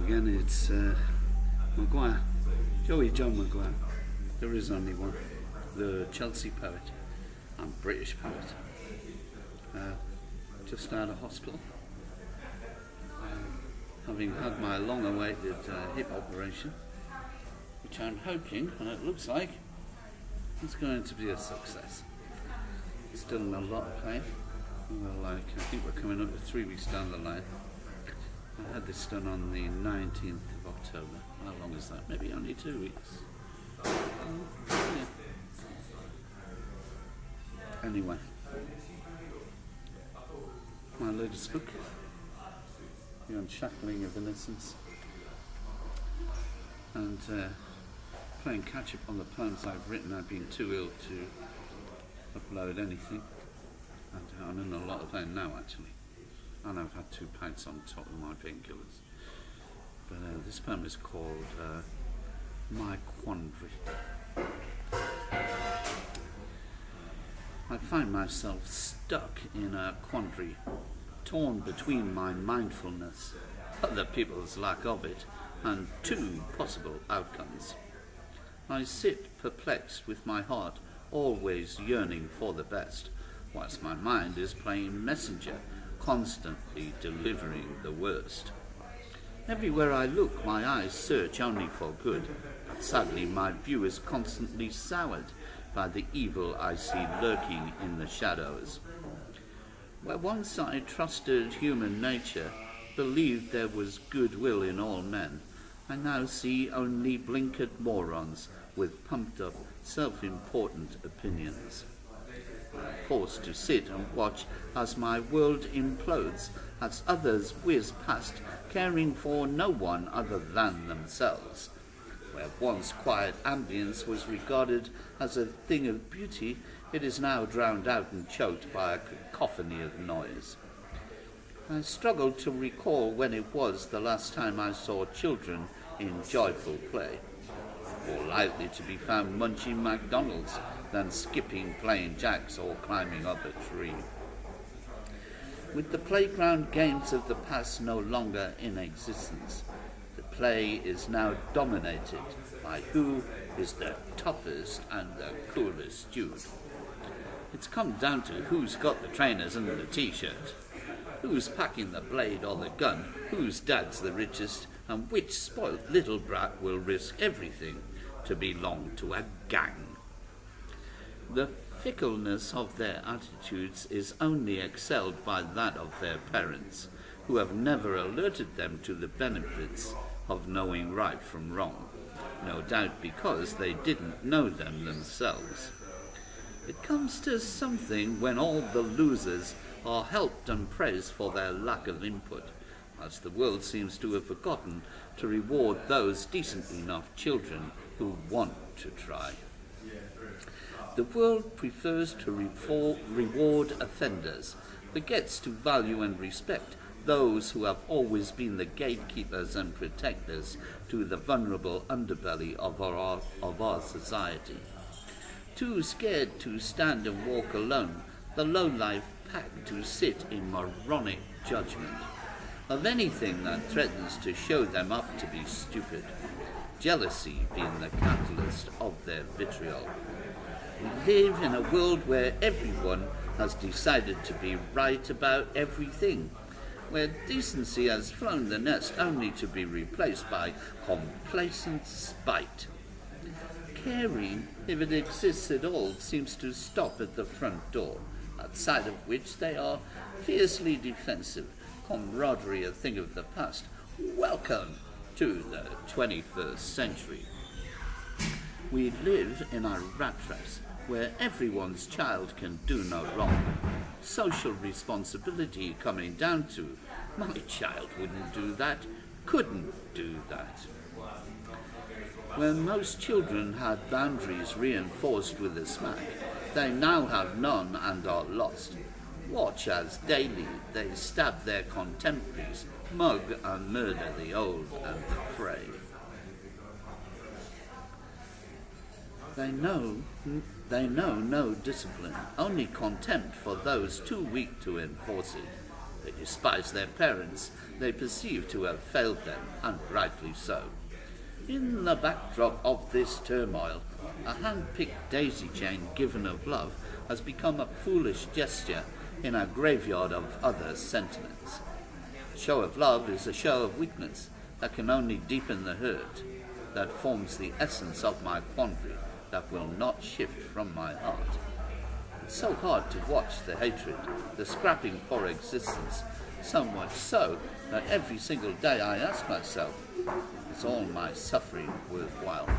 again, it's Maguire, Joey John Maguire. There is only one, the Chelsea poet and British poet. Just out of hospital, having had my long-awaited hip operation, which I'm hoping, and it looks like, is going to be a success. Still in a lot of pain. I think we're coming up to 3 weeks down the line. I had this done on the 19th of October. How long is that? Maybe only 2 weeks. Yeah. Anyway, my latest book, The Unshackling of Innocence, and playing catch up on the poems I've written. I've been too ill to upload anything, and I'm in a lot of pain now actually, and I've had 2 pints on top of my painkillers. But this poem is called My Quandry. I find myself stuck in a quandary, torn between my mindfulness, other people's lack of it, and 2 possible outcomes. I sit perplexed with my heart, always yearning for the best, whilst my mind is playing messenger, constantly delivering the worst. Everywhere I look, my eyes search only for good, but sadly my view is constantly soured by the evil I see lurking in the shadows. Where once I trusted human nature, believed there was goodwill in all men, I now see only blinkered morons with pumped-up, self-important opinions. I'm forced to sit and watch as my world implodes, as others whiz past, caring for no one other than themselves. Where once quiet ambience was regarded as a thing of beauty, it is now drowned out and choked by a cacophony of noise. I struggle to recall when it was the last time I saw children in joyful play, more likely to be found munching McDonald's than skipping playing jacks or climbing up a tree. With the playground games of the past no longer in existence, the play is now dominated by who is the toughest and the coolest dude. It's come down to who's got the trainers and the t-shirt, who's packing the blade or the gun, whose dad's the richest, and which spoilt little brat will risk everything to belong to a gang. The fickleness of their attitudes is only excelled by that of their parents, who have never alerted them to the benefits of knowing right from wrong, no doubt because they didn't know them themselves. It comes to something when all the losers are helped and praised for their lack of input, as the world seems to have forgotten to reward those decent enough children who want to try. The world prefers to reward offenders, forgets to value and respect those who have always been the gatekeepers and protectors to the vulnerable underbelly of our society. Too scared to stand and walk alone, the lowlife pack to sit in moronic judgment of anything that threatens to show them up to be stupid, jealousy being the catalyst of their vitriol. We live in a world where everyone has decided to be right about everything, where decency has flown the nest only to be replaced by complacent spite. Caring, if it exists at all, seems to stop at the front door, outside of which they are fiercely defensive, camaraderie a thing of the past. Welcome to the 21st century. We live in a rat race where everyone's child can do no wrong. Social responsibility coming down to, my child wouldn't do that, couldn't do that. Where most children had boundaries reinforced with a smack, they now have none and are lost. Watch as daily they stab their contemporaries, mug and murder the old and the frail. They know no discipline, only contempt for those too weak to enforce it. They despise their parents. They perceive to have failed them, and rightly so. In the backdrop of this turmoil, a hand-picked daisy chain given of love has become a foolish gesture in a graveyard of other sentiments. A show of love is a show of weakness that can only deepen the hurt, that forms the essence of my quandary, that will not shift from my heart. It's so hard to watch the hatred, the scrapping for existence, so much so that every single day I ask myself, is all my suffering worthwhile?